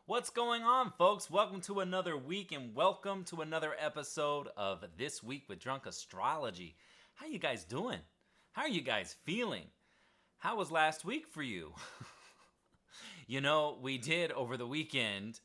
What's going on, folks? Welcome to another week and welcome to another episode of This Week with Drunk Astrology. How you guys doing? How are you guys feeling? How was last week for you? We did over the weekend,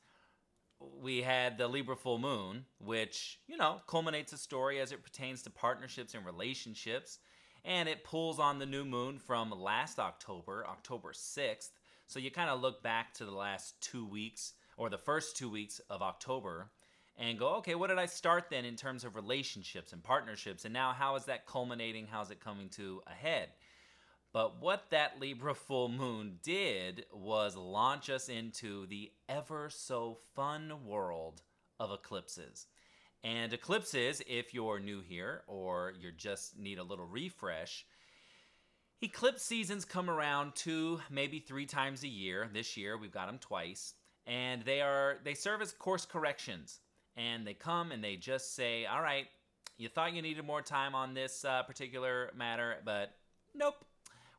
we had the Libra full moon, which, culminates a story as it pertains to partnerships and relationships. And it pulls on the new moon from last October, October 6th. So you kind of look back to the last 2 weeks or the first 2 weeks of October and go, okay, what did I start then in terms of relationships and partnerships? And now how is that culminating? How's it coming to a head? But what that Libra full moon did was launch us into the ever so fun world of eclipses. And eclipses, if you're new here or you just need a little refresh, eclipse seasons come around 2, maybe 3 times a year. This year we've got them twice, and they serve as course corrections. And they come and they just say, all right, you thought you needed more time on this particular matter, but nope,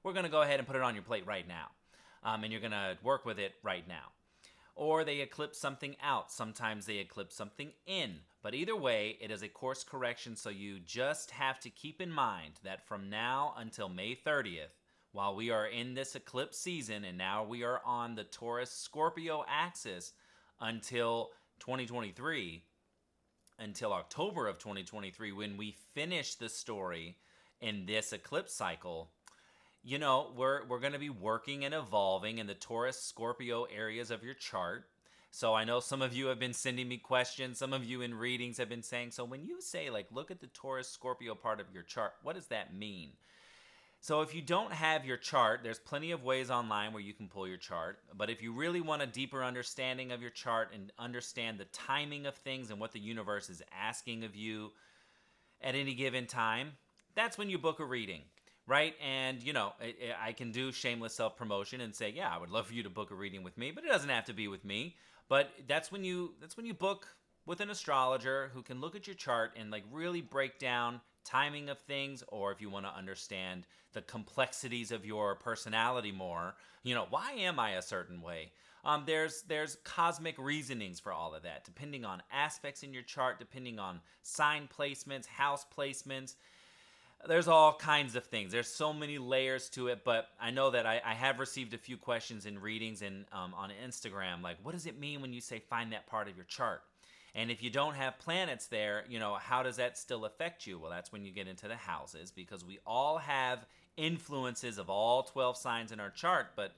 we're going to go ahead and put it on your plate right now. And you're going to work with it right now. Or they eclipse something out. Sometimes they eclipse something in. But either way, it is a course correction, so you just have to keep in mind that from now until May 30th, while we are in this eclipse season, and now we are on the Taurus-Scorpio axis until 2023, until October of 2023, when we finish the story in this eclipse cycle, we're going to be working and evolving in the Taurus-Scorpio areas of your chart. So I know some of you have been sending me questions. Some of you in readings have been saying, so when you say, look at the Taurus-Scorpio part of your chart, what does that mean? So if you don't have your chart, there's plenty of ways online where you can pull your chart. But if you really want a deeper understanding of your chart and understand the timing of things and what the universe is asking of you at any given time, that's when you book a reading. Right? And, I can do shameless self-promotion and say, yeah, I would love for you to book a reading with me, but it doesn't have to be with me. But that's when you book with an astrologer who can look at your chart and really break down timing of things, or if you want to understand the complexities of your personality more, why am I a certain way? There's cosmic reasonings for all of that, depending on aspects in your chart, depending on sign placements, house placements. There's all kinds of things. There's so many layers to it, but I know that I have received a few questions in readings and on Instagram, what does it mean when you say find that part of your chart? And if you don't have planets there, how does that still affect you? Well, that's when you get into the houses, because we all have influences of all 12 signs in our chart, but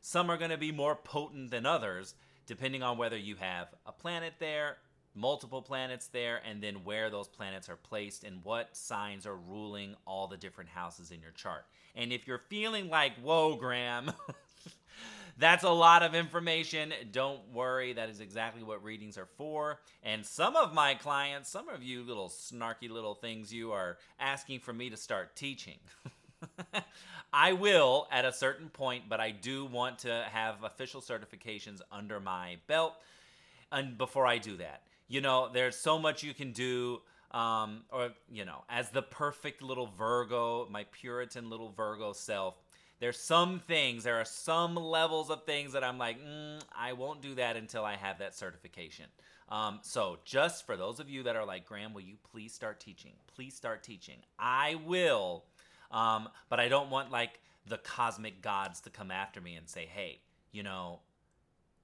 some are going to be more potent than others, depending on whether you have a planet there, multiple planets there, and then where those planets are placed and what signs are ruling all the different houses in your chart. And if you're feeling like, whoa, Graham, that's a lot of information, don't worry. That is exactly what readings are for. And some of my clients, some of you little snarky little things, you are asking for me to start teaching. I will at a certain point, but I do want to have official certifications under my belt. And before I do that, there's so much you can do, as the perfect little Virgo, my Puritan little Virgo self, there are some levels of things that I'm like, I won't do that until I have that certification. So just for those of you that are like, Graham, will you please start teaching? Please start teaching. I will, but I don't want the cosmic gods to come after me and say, hey,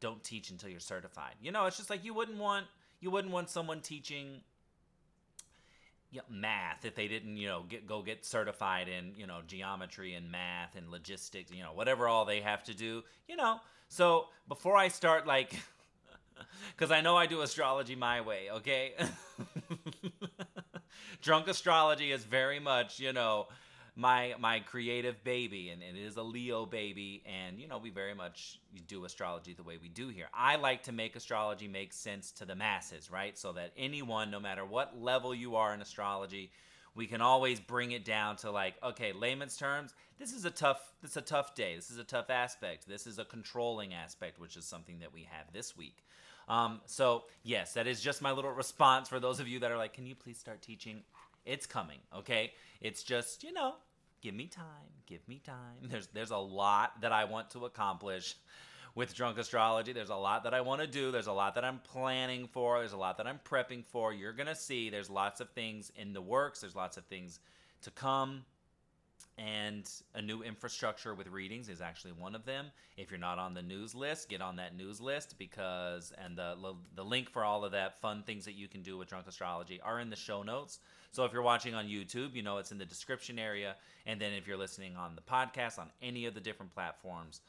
don't teach until you're certified. It's just you wouldn't want someone teaching math if they didn't, get certified in, geometry and math and logistics, whatever all they have to do, So before I start, because I know I do astrology my way, okay? Drunk astrology is very much, my creative baby, and it is a Leo baby, and we very much do astrology the way we do here. I like to make astrology make sense to the masses, right? So that anyone, no matter what level you are in astrology, we can always bring it down to okay, layman's terms, this is a tough day, this is a tough aspect, this is a controlling aspect, which is something that we have this week. So yes, that is just my little response for those of you that are can you please start teaching? It's coming, okay? It's just, give me time. There's a lot that I want to accomplish with Drunk Astrology. There's a lot that I want to do. There's a lot that I'm planning for. There's a lot that I'm prepping for. You're going to see there's lots of things in the works. There's lots of things to come. And a new infrastructure with readings is actually one of them. If you're not on the news list, get on that news list and the link for all of that fun things that you can do with Drunk Astrology are in the show notes. So if you're watching on YouTube, it's in the description area. And then if you're listening on the podcast on any of the different platforms,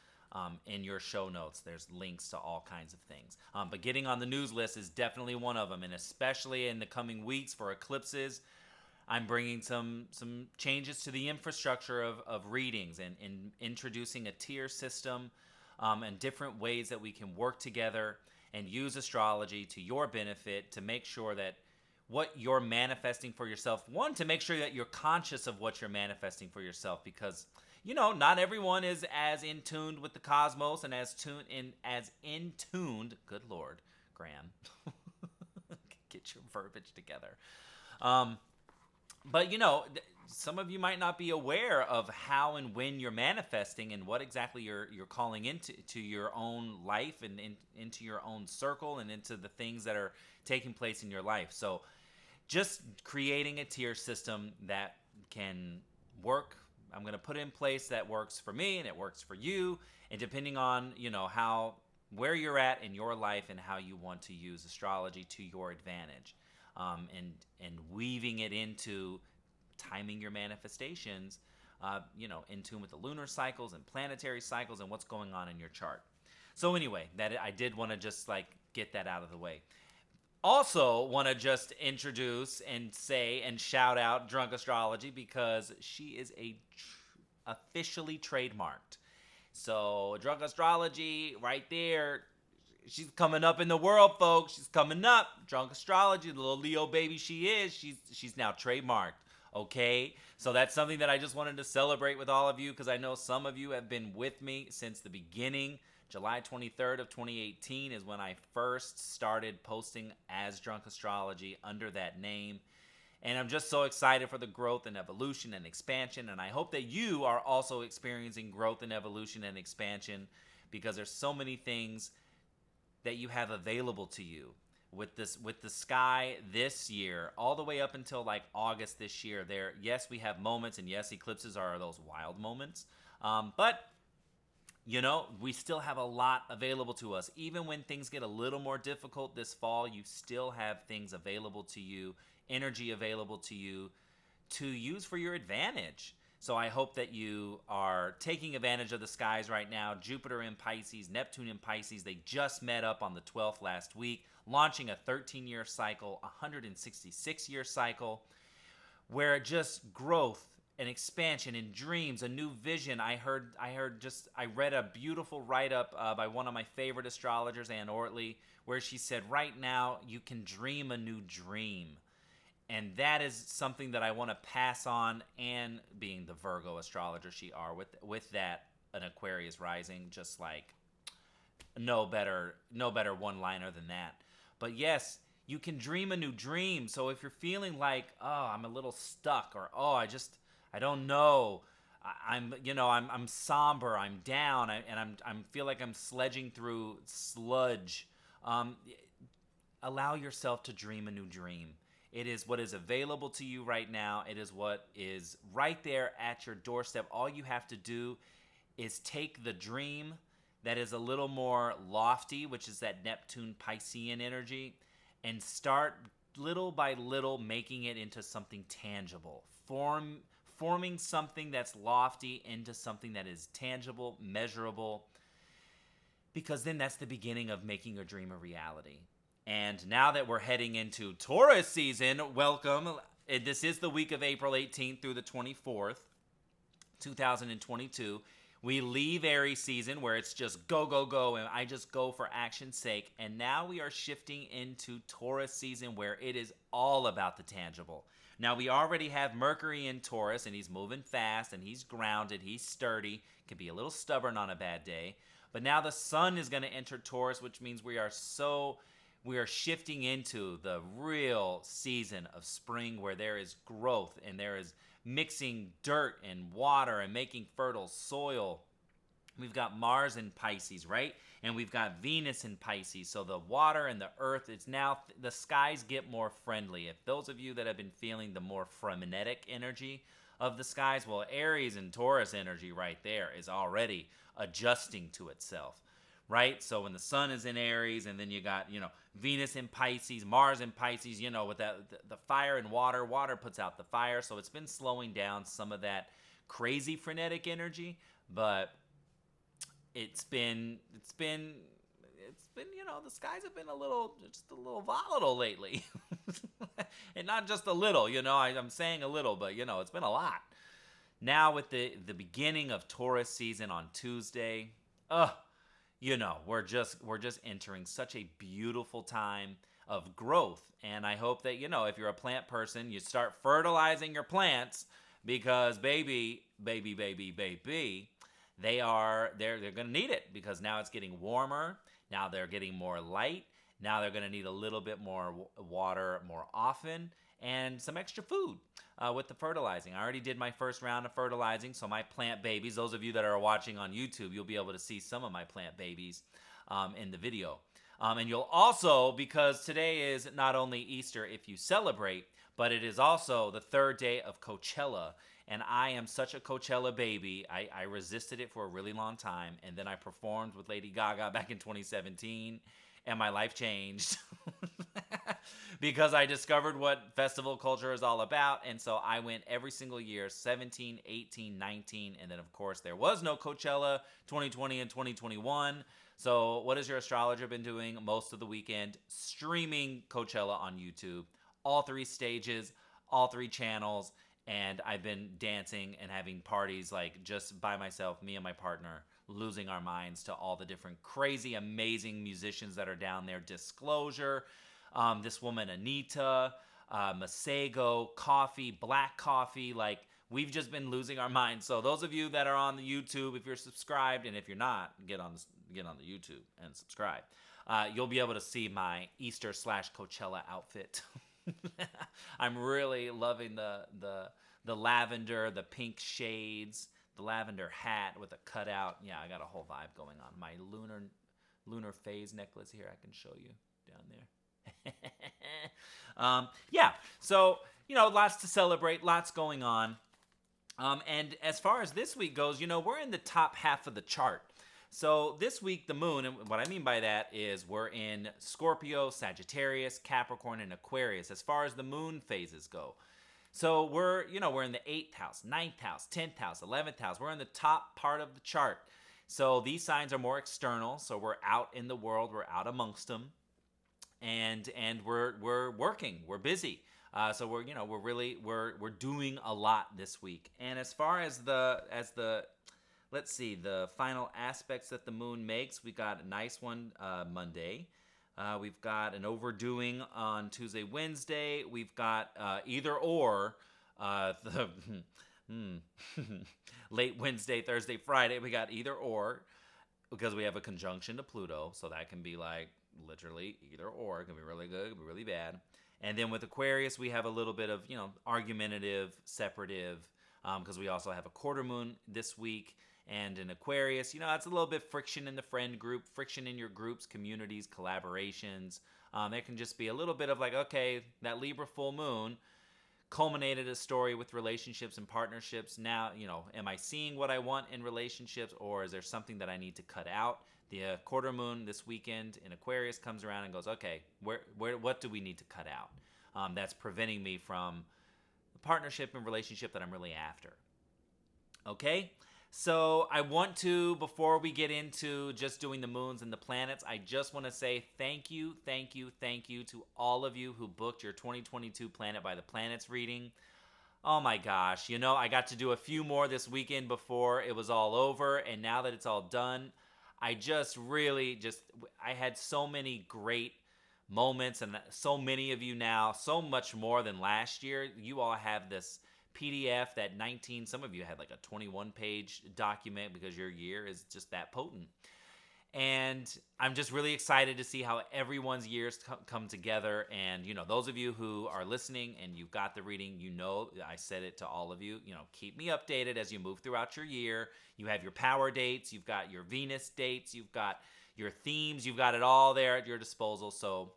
in your show notes, there's links to all kinds of things. But getting on the news list is definitely one of them. And especially in the coming weeks for eclipses, I'm bringing some changes to the infrastructure of readings and introducing a tier system and different ways that we can work together and use astrology to your benefit to make sure that what you're manifesting for yourself, one, to make sure that you're conscious of what you're manifesting for yourself, because not everyone is as in tuned with the cosmos and as in tuned. Good Lord, Graham, get your verbiage together. But some of you might not be aware of how and when you're manifesting and what exactly you're calling into your own life and into your own circle and into the things that are taking place in your life. So just creating a tier system that can work. I'm going to put in place that works for me and it works for you. And depending on, where you're at in your life and how you want to use astrology to your advantage. And weaving it into timing your manifestations, in tune with the lunar cycles and planetary cycles and what's going on in your chart. So anyway, that I did want to just get that out of the way. Also want to just introduce and say and shout out Drunk Astrology because she is officially trademarked. So Drunk Astrology right there. She's coming up in the world, folks. She's coming up. Drunk Astrology, the little Leo baby she is. She's now trademarked, okay? So that's something that I just wanted to celebrate with all of you because I know some of you have been with me since the beginning. July 23rd of 2018 is when I first started posting as Drunk Astrology under that name. And I'm just so excited for the growth and evolution and expansion. And I hope that you are also experiencing growth and evolution and expansion because there's so many things that you have available to you with the sky this year, all the way up until August this year. Yes, we have moments, and yes, eclipses are those wild moments. But we still have a lot available to us. Even when things get a little more difficult this fall, you still have things available to you, energy available to you to use for your advantage. So I hope that you are taking advantage of the skies right now. Jupiter in Pisces, Neptune in Pisces, they just met up on the 12th last week, launching a 13-year cycle, a 166-year cycle, where just growth and expansion and dreams, a new vision. I read a beautiful write-up by one of my favorite astrologers, Ann Ortley, where she said, right now you can dream a new dream. And that is something that I want to pass on, and being the Virgo astrologer she are, with that, an Aquarius rising, just no better one-liner than that. But yes, you can dream a new dream. So if you're feeling I'm a little stuck, or I don't know, I'm somber, I'm down, and I feel like I'm sledging through sludge, allow yourself to dream a new dream. It is what is available to you right now. It is what is right there at your doorstep. All you have to do is take the dream that is a little more lofty, which is that Neptune Piscean energy, and start little by little making it into something tangible. Forming something that's lofty into something that is tangible, measurable, because then that's the beginning of making your dream a reality. And now that we're heading into Taurus season, welcome. This is the week of April 18th through the 24th, 2022. We leave Aries season where it's just go, go, go, and I just go for action's sake. And now we are shifting into Taurus season where it is all about the tangible. Now, we already have Mercury in Taurus, and he's moving fast, and he's grounded, he's sturdy, can be a little stubborn on a bad day. But now the sun is going to enter Taurus, which means we are shifting into the real season of spring where there is growth and there is mixing dirt and water and making fertile soil. We've got Mars in Pisces, right? And we've got Venus in Pisces. So the water and the earth, it's now, the skies get more friendly. If those of you that have been feeling the more frenetic energy of the skies, well, Aries and Taurus energy right there is already adjusting to itself, right? So when the sun is in Aries, and then you got, Venus in Pisces, Mars in Pisces, with that the fire and water puts out the fire. So it's been slowing down some of that crazy frenetic energy, but it's been the skies have been just a little volatile lately. And not just a little, I'm saying a little, but it's been a lot. Now with the beginning of Taurus season on Tuesday, we're just entering such a beautiful time of growth. And I hope that, if you're a plant person, you start fertilizing your plants, because baby, they're going to need it, because now it's getting warmer. Now they're getting more light. Now they're going to need a little bit more water more often, and some extra food with the fertilizing. I already did my first round of fertilizing, so my plant babies, those of you that are watching on YouTube, you'll be able to see some of my plant babies in the video. And you'll also, because today is not only Easter if you celebrate, but it is also the third day of Coachella. And I am such a Coachella baby. I resisted it for a really long time. And then I performed with Lady Gaga back in 2017. And my life changed. Because I discovered what festival culture is all about. And so I went every single year, 17, 18, 19. And then, of course, there was no Coachella 2020 and 2021. So what has your astrologer been doing most of the weekend? Streaming Coachella on YouTube. All 3 stages, all 3 channels. And I've been dancing and having parties, like, just by myself, me and my partner, losing our minds to all the different crazy, amazing musicians that are down there. Disclosure, this woman Anita, Masego, Coffee, Black Coffee, like, we've just been losing our minds. So those of you that are on the YouTube, if you're subscribed, and if you're not, get on the YouTube and subscribe. You'll be able to see my Easter/Coachella outfit. I'm really loving the lavender, the pink shades, the lavender hat with a cutout. Yeah, I got a whole vibe going on. My lunar phase necklace here, I can show you down there. Yeah, so, lots to celebrate, lots going on. And as far as this week goes, we're in the top half of the chart. So this week, the moon, and what I mean by that is we're in Scorpio, Sagittarius, Capricorn, and Aquarius as far as the moon phases go. So we're in the 8th house, 9th house, 10th house, 11th house. We're in the top part of the chart. So these signs are more external. So we're out in the world, we're out amongst them, and we're working, we're busy. So we're doing a lot this week. And as far as let's see, the final aspects that the moon makes, we got a nice one Monday. We've got an overdoing on Tuesday, Wednesday. We've got either or late Wednesday, Thursday, Friday. We got either or, because we have a conjunction to Pluto. So that can be like literally either or. It can be really good, it can be really bad. And then with Aquarius, we have a little bit of, argumentative, separative, because we also have a quarter moon this week. And in Aquarius, it's a little bit friction in the friend group, friction in your groups, communities, collaborations. There can just be a little bit of like, okay, that Libra full moon culminated a story with relationships and partnerships. Now, am I seeing what I want in relationships, or is there something that I need to cut out? The quarter moon this weekend in Aquarius comes around and goes, okay, what do we need to cut out? That's preventing me from the partnership and relationship that I'm really after. Okay? So I want to, before we get into just doing the moons and the planets, I just want to say thank you to all of you who booked your 2022 Planet by the Planets reading. Oh my gosh, I got to do a few more this weekend before it was all over, and now that it's all done, I just really I had so many great moments, and so many of you now, so much more than last year. You all have this PDF that some of you had like a 21-page document, because your year is just that potent. And I'm just really excited to see how everyone's years come together. And, those of you who are listening and you've got the reading, I said it to all of you, keep me updated as you move throughout your year. You have your power dates, you've got your Venus dates, you've got your themes. You've got it all there at your disposal. So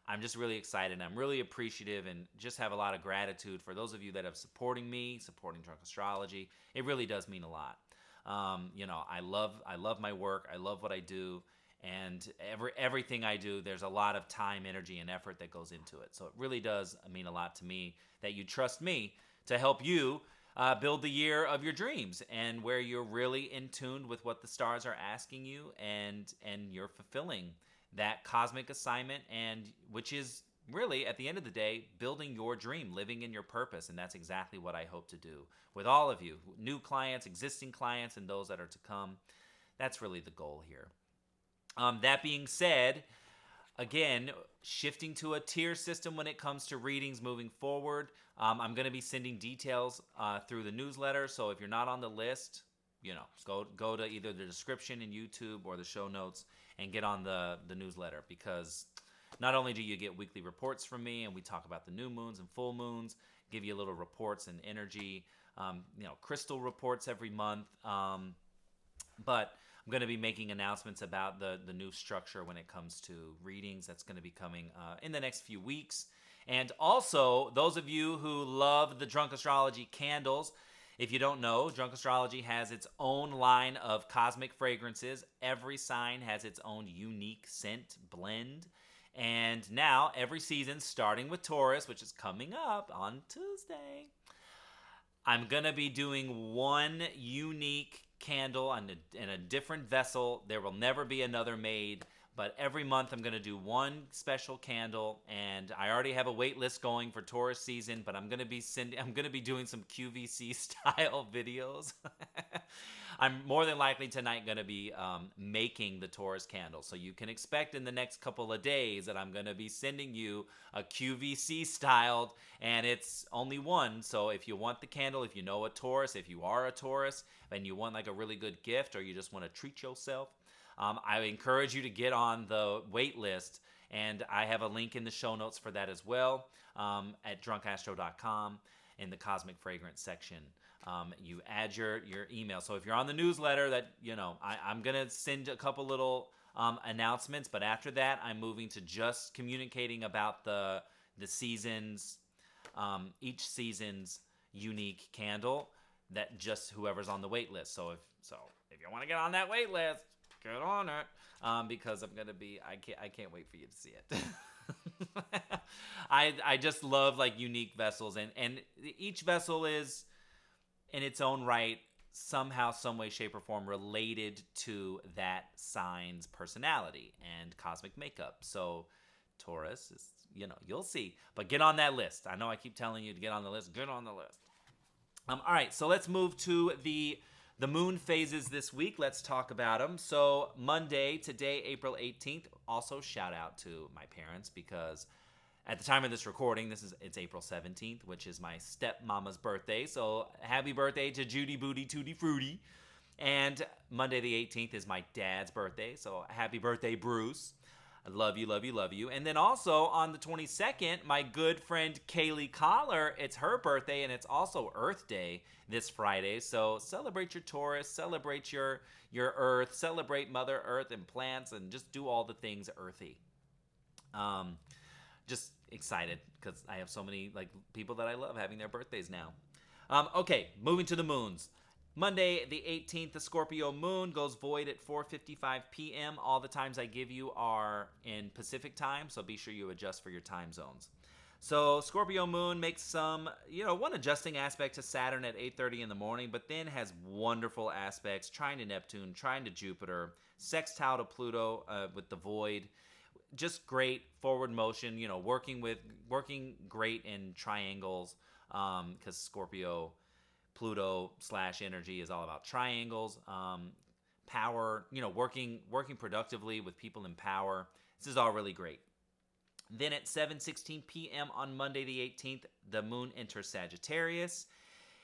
I'm just really excited. I'm really appreciative and just have a lot of gratitude for those of you that have supporting me, supporting Drunk Astrology. It really does mean a lot. I love my work. I love what I do. And everything I do, there's a lot of time, energy, and effort that goes into it. So it really does mean a lot to me that you trust me to help you build the year of your dreams, and where you're really in tune with what the stars are asking you, and you're fulfilling that cosmic assignment, and which is really, at the end of the day, building your dream, living in your purpose. And that's exactly what I hope to do with all of you, new clients, existing clients, and those that are to come. That's really the goal here. That being said, again, shifting to a tier system when it comes to readings moving forward. I'm going to be sending details through the newsletter. So if you're not on the list, go to either the description in YouTube or the show notes and get on the newsletter, because not only do you get weekly reports from me, and we talk about the new moons and full moons, give you little reports and energy, crystal reports every month, but I'm going to be making announcements about the new structure when it comes to readings. That's going to be coming in the next few weeks. And also, those of you who love the Drunk Astrology candles, if you don't know, Drunk Astrology has its own line of cosmic fragrances. Every sign has its own unique scent blend. And now, every season, starting with Taurus, which is coming up on Tuesday, I'm going to be doing one unique candle in a different vessel. There will never be another made, but every month I'm going to do one special candle, and I already have a wait list going for Taurus season, but I'm going to be doing some QVC style videos. I'm more than likely tonight going to be making the Taurus candle, so you can expect in the next couple of days that I'm going to be sending you a QVC styled, and it's only one. So if you want the candle, if you know a Taurus, if you are a Taurus, and you want like a really good gift, or you just want to treat yourself, I encourage you to get on the wait list, and I have a link in the show notes for that as well, at drunkastro.com in the Cosmic Fragrance section. You add your email. So if you're on the newsletter, I'm going to send a couple little announcements, but after that, I'm moving to just communicating about the seasons, each season's unique candle, that just whoever's on the wait list. So if you want to get on that wait list, get on it, because I'm going to be, I can't wait for you to see it. I just love like unique vessels, and each vessel is in its own right, somehow, some way, shape, or form related to that sign's personality and cosmic makeup. So Taurus is, you'll see. But get on that list. I know I keep telling you to get on the list. Get on the list. All right, so let's move to the moon phases this week. Let's talk about them. So Monday, today, April 18th. Also, shout out to my parents, because at the time of this recording, it's April 17th, which is my stepmama's birthday. So happy birthday to Judy Booty Tutti Fruity. And Monday the 18th is my dad's birthday. So happy birthday, Bruce. I love you, love you, love you. And then also on the 22nd, my good friend Kaylee Collar, it's her birthday, and it's also Earth Day this Friday. So celebrate your Taurus, celebrate your Earth, celebrate Mother Earth and plants, and just do all the things earthy. Just excited because I have so many people that I love having their birthdays now. Okay, moving to the moons. Monday the 18th, the Scorpio moon goes void at 4:55 p.m. All the times I give you are in Pacific time, so be sure you adjust for your time zones. So Scorpio moon makes some, one adjusting aspect to Saturn at 8:30 in the morning, but then has wonderful aspects, trine to Neptune, trine to Jupiter, sextile to Pluto with the void. Just great forward motion, working great in triangles, because Scorpio, Pluto / energy is all about triangles, power, working productively with people in power. This is all really great. Then at 7:16 p.m. on Monday the 18th, the moon enters Sagittarius.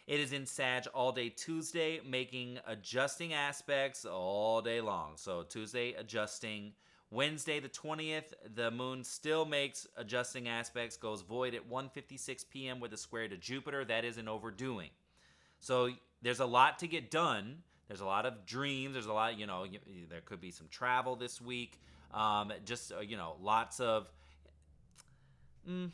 It is in Sag all day Tuesday, making adjusting aspects all day long. So Tuesday adjusting. Wednesday the 20th, the moon still makes adjusting aspects, goes void at 1:56 p.m. with a square to Jupiter. That is an overdoing. So there's a lot to get done. There's a lot of dreams. There's a lot, there could be some travel this week. Lots of, I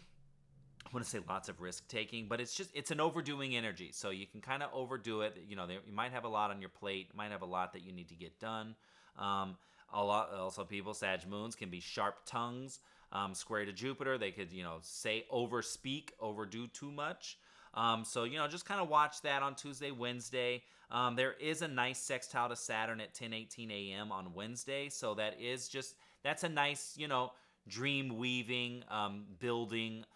want to say lots of risk taking, but it's an overdoing energy. So you can kind of overdo it. You might have a lot on your plate. You might have a lot that you need to get done. A lot also people, Sag moons can be sharp tongues, square to Jupiter. They could, overspeak, overdo too much. So just kind of watch that on Tuesday, Wednesday. There is a nice sextile to Saturn at 10:18 a.m. on Wednesday. So that's a nice, dream weaving, building,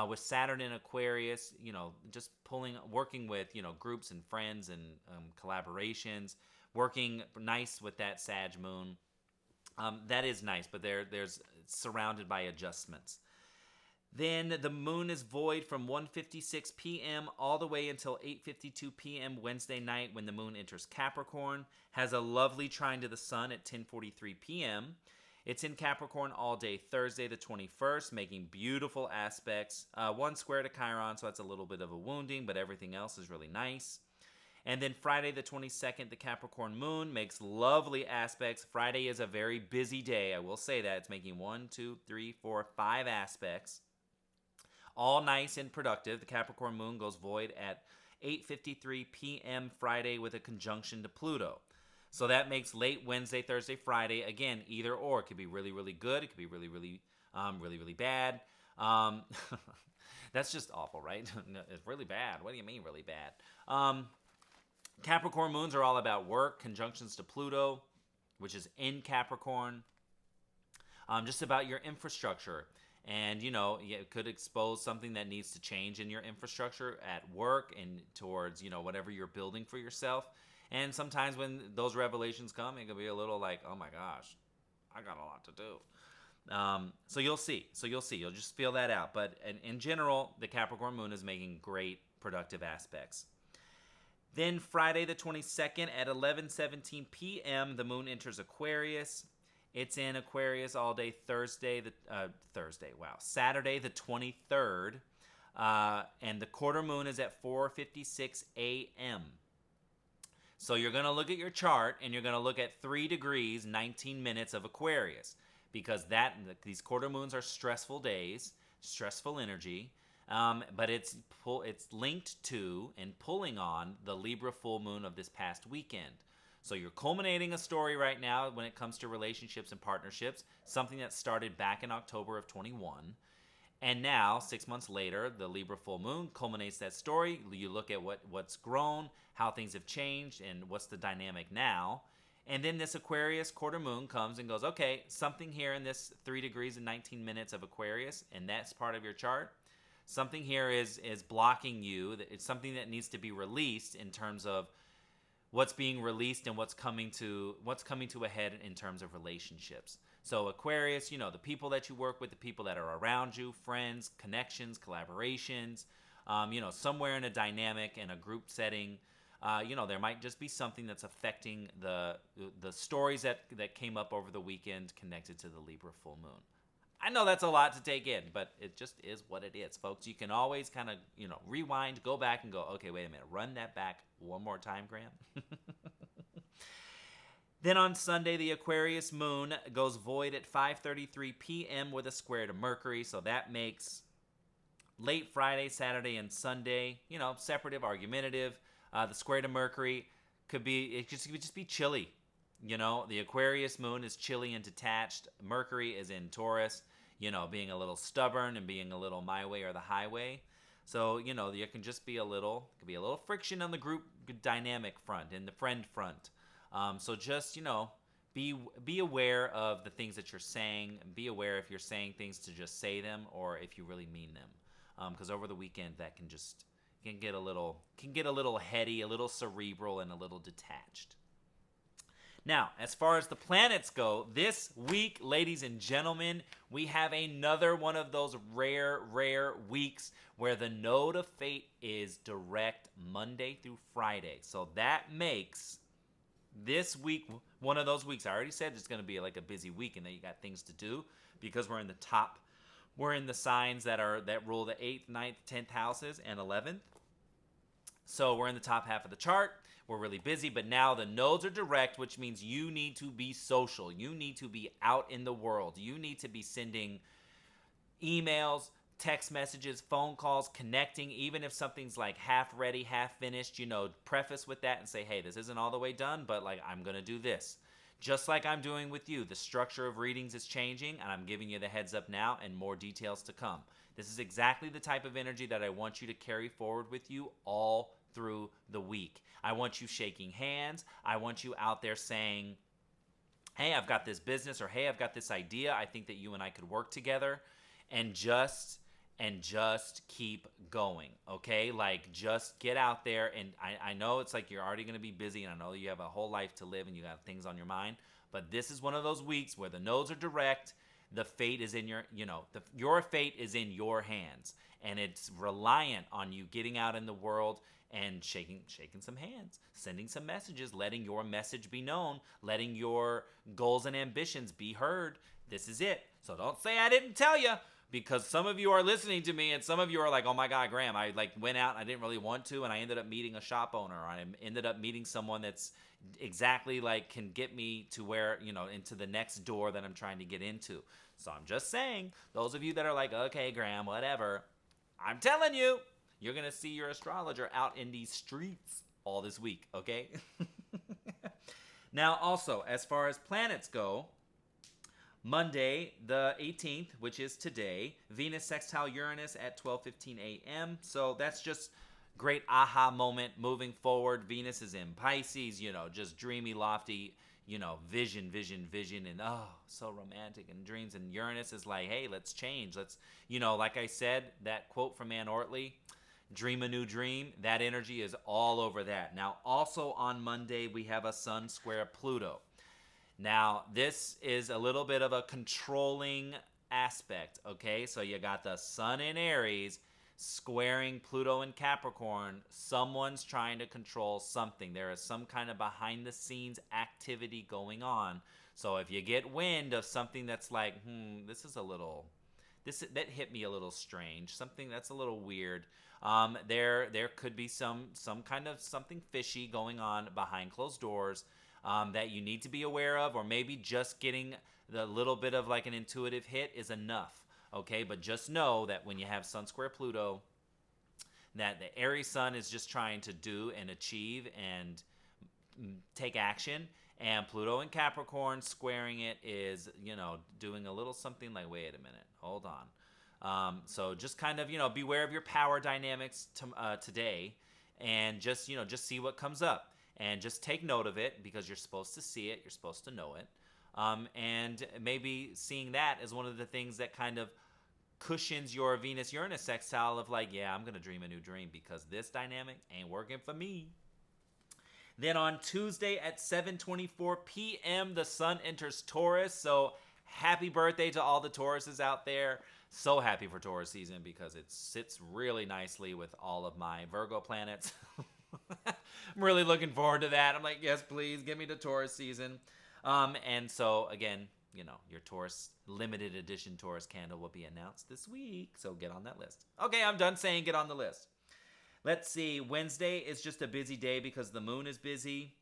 with Saturn in Aquarius, just working with, groups and friends and collaborations, working nice with that Sag moon. That is nice, but there's surrounded by adjustments. Then the moon is void from 1:56 p.m. all the way until 8:52 p.m. Wednesday night when the moon enters Capricorn. Has a lovely trine to the sun at 10:43 p.m. It's in Capricorn all day Thursday the 21st, making beautiful aspects. One square to Chiron, so that's a little bit of a wounding, but everything else is really nice. And then Friday the 22nd, the Capricorn moon makes lovely aspects. Friday is a very busy day, I will say that. It's making 5 aspects. All nice and productive. The Capricorn moon goes void at 8:53 p.m. Friday with a conjunction to Pluto. So that makes late Wednesday, Thursday, Friday, again, either or. It could be really, really good. It could be really, really, really bad. That's just awful, right? It's really bad. What do you mean really bad? Capricorn moons are all about work, conjunctions to Pluto, which is in Capricorn. Just about your infrastructure. And, it could expose something that needs to change in your infrastructure at work and towards, whatever you're building for yourself. And sometimes when those revelations come, it can be a little like, oh my gosh, I got a lot to do. So you'll see. You'll just feel that out. But in general, the Capricorn moon is making great productive aspects. Then Friday the 22nd at 11:17 p.m., the moon enters Aquarius. It's in Aquarius all day Saturday the 23rd. And the quarter moon is at 4:56 a.m. So you're going to look at your chart and you're going to look at 3 degrees, 19 minutes of Aquarius, because these quarter moons are stressful days, stressful energy, but it's linked to and pulling on the Libra full moon of this past weekend. So you're culminating a story right now when it comes to relationships and partnerships, something that started back in October of 21. And now, 6 months later, the Libra full moon culminates that story. You look at what's grown, how things have changed, and what's the dynamic now. And then this Aquarius quarter moon comes and goes, okay, something here in this 3 degrees and 19 minutes of Aquarius, and that's part of your chart. Something here is blocking you. It's something that needs to be released in terms of what's being released and what's coming to a head in terms of relationships. So Aquarius, the people that you work with, the people that are around you, friends, connections, collaborations, somewhere in a dynamic, in a group setting, there might just be something that's affecting the stories that came up over the weekend connected to the Libra full moon. I know that's a lot to take in, but it just is what it is, folks. You can always kind of, rewind, go back and go, okay, wait a minute, run that back one more time, Graham. Then on Sunday, the Aquarius moon goes void at 5:33 p.m. with a square to Mercury. So that makes late Friday, Saturday, and Sunday, separative, argumentative. The square to Mercury could just be chilly. The Aquarius moon is chilly and detached. Mercury is in Taurus, being a little stubborn and being a little my way or the highway. So, there can just be a little friction on the group dynamic front, in the friend front. So just, be aware of the things that you're saying. Be aware if you're saying things to just say them or if you really mean them. Because over the weekend, that can get a little heady, a little cerebral, and a little detached. Now, as far as the planets go, this week, ladies and gentlemen, we have another one of those rare weeks where the node of fate is direct Monday through Friday. So that makes this week one of those weeks. I already said it's going to be like a busy week and that you got things to do because we're in the signs that rule the 8th, 9th, 10th houses and 11th. So we're in the top half of the chart. We're really busy, but now the nodes are direct, which means you need to be social. You need to be out in the world. You need to be sending emails, text messages, phone calls, connecting, even if something's like half ready, half finished, preface with that and say, hey, this isn't all the way done, but like I'm going to do this. Just like I'm doing with you, the structure of readings is changing, and I'm giving you the heads up now and more details to come. This is exactly the type of energy that I want you to carry forward with you all through the week. I want you shaking hands. I want you out there saying, hey, I've got this business, or hey, I've got this idea. I think that you and I could work together, and just keep going, okay? Like, just get out there. And I know it's like you're already going to be busy, and I know you have a whole life to live and you got things on your mind, but this is one of those weeks where the nodes are direct. The fate is in your fate is in your hands, and it's reliant on you getting out in the world and shaking some hands, sending some messages, letting your message be known, letting your goals and ambitions be heard. This is it. So don't say I didn't tell you, because some of you are listening to me and some of you are like, oh my God, Graham, I like went out and I didn't really want to, and I ended up meeting a shop owner, or I ended up meeting someone that's exactly like can get me to where, into the next door that I'm trying to get into. So I'm just saying, those of you that are like, okay, Graham, whatever, I'm telling you, you're going to see your astrologer out in these streets all this week, okay? Now, also, as far as planets go, Monday, the 18th, which is today, Venus sextile Uranus at 12:15 a.m. So that's just great aha moment moving forward. Venus is in Pisces, just dreamy, lofty, vision, and so romantic and dreams. And Uranus is like, hey, let's change. Let's, like I said, that quote from Ann Ortley, dream a new dream. That energy is all over that. Now, also on Monday, we have a Sun square Pluto. Now, this is a little bit of a controlling aspect, okay? So you got the Sun in Aries squaring Pluto in Capricorn. Someone's trying to control something. There is some kind of behind-the-scenes activity going on. So if you get wind of something that's like, that hit me a little strange, something that's a little weird, there could be some kind of something fishy going on behind closed doors, that you need to be aware of, or maybe just getting the little bit of like an intuitive hit is enough, okay? But just know that when you have Sun square Pluto, that the Aries Sun is just trying to do and achieve and take action, and Pluto and Capricorn squaring it is, doing a little something like, wait a minute, hold on. So just kind of, beware of your power dynamics today, and just see what comes up. And just take note of it, because you're supposed to see it. You're supposed to know it. And maybe seeing that as one of the things that kind of cushions your Venus-Uranus sextile of like, yeah, I'm going to dream a new dream because this dynamic ain't working for me. Then on Tuesday at 7:24 p.m., the sun enters Taurus. So happy birthday to all the Tauruses out there. So happy for Taurus season because it sits really nicely with all of my Virgo planets. I'm really looking forward to that. I'm like, yes, please, give me the Taurus season. And so, again, your Taurus, limited edition Taurus candle will be announced this week. So get on that list. Okay, I'm done saying get on the list. Let's see. Wednesday is just a busy day because the moon is busy.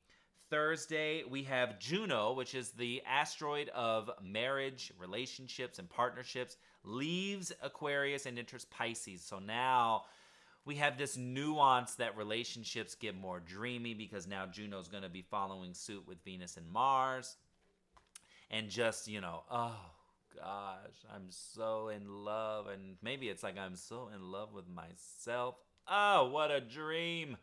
Thursday, we have Juno, which is the asteroid of marriage, relationships, and partnerships, leaves Aquarius and enters Pisces. So now we have this nuance that relationships get more dreamy because now Juno's going to be following suit with Venus and Mars. And just, oh gosh, I'm so in love. And maybe it's like I'm so in love with myself. Oh, what a dream.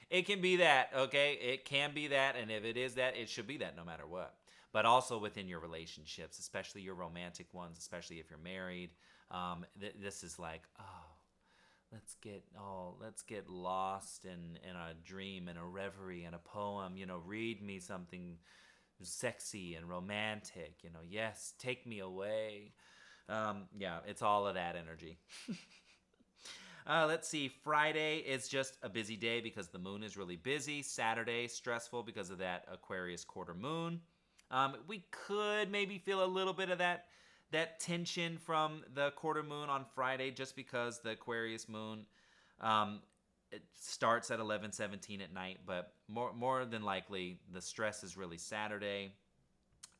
It can be that, okay? It can be that. And if it is that, it should be that no matter what. But also within your relationships, especially your romantic ones, especially if you're married. This is like, oh. Let's get lost in a dream and a reverie and a poem. Read me something sexy and romantic. Yes, take me away. Yeah, it's all of that energy. Let's see. Friday is just a busy day because the moon is really busy. Saturday, stressful because of that Aquarius quarter moon. We could maybe feel a little bit of that tension from the quarter moon on Friday just because the Aquarius moon it starts at 11:17 at night, but more than likely the stress is really Saturday.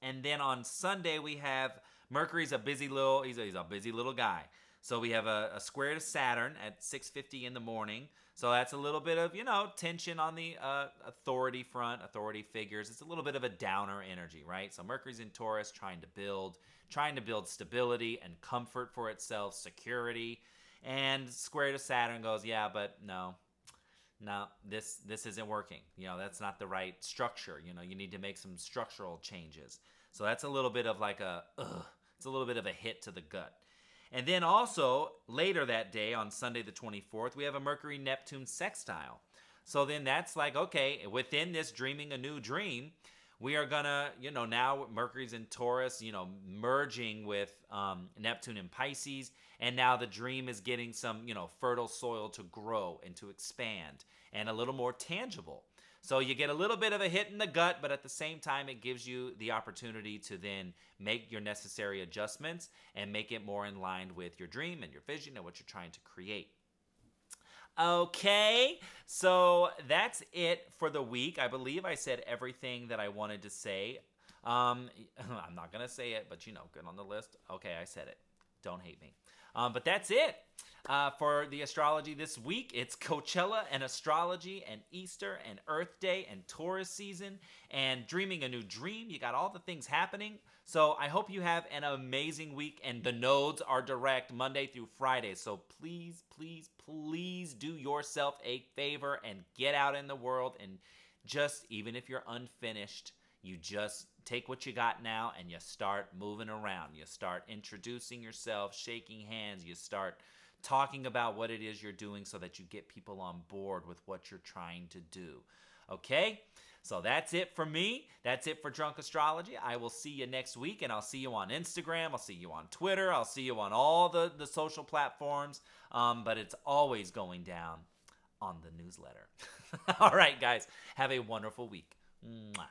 And then on Sunday we have Mercury's a busy little he's a busy little guy. So we have a square to Saturn at 6:50 in the morning. So that's a little bit of, tension on the authority front, authority figures. It's a little bit of a downer energy, right? So Mercury's in Taurus trying to build stability and comfort for itself, security. And square to Saturn goes, yeah, but no, this isn't working. That's not the right structure. You need to make some structural changes. So that's a little bit of like it's a little bit of a hit to the gut. And then also later that day on Sunday the 24th, we have a Mercury-Neptune sextile. So then that's like, okay, within this dreaming a new dream, we are gonna, now Mercury's in Taurus, merging with Neptune in Pisces. And now the dream is getting some, fertile soil to grow and to expand and a little more tangible. So you get a little bit of a hit in the gut, but at the same time, it gives you the opportunity to then make your necessary adjustments and make it more in line with your dream and your vision and what you're trying to create. Okay, so that's it for the week. I believe I said everything that I wanted to say. I'm not going to say it, but good on the list. Okay, I said it. Don't hate me. But that's it for the astrology this week. It's Coachella and astrology and Easter and Earth Day and Taurus season and dreaming a new dream. You got all the things happening. So I hope you have an amazing week, and the nodes are direct Monday through Friday. So please, please, please do yourself a favor and get out in the world and just, even if you're unfinished, you just take what you got now and you start moving around. You start introducing yourself, shaking hands. You start talking about what it is you're doing so that you get people on board with what you're trying to do. Okay? So that's it for me. That's it for Drunk Astrology. I will see you next week, and I'll see you on Instagram. I'll see you on Twitter. I'll see you on all the social platforms. But it's always going down on the newsletter. All right, guys. Have a wonderful week. Mwah.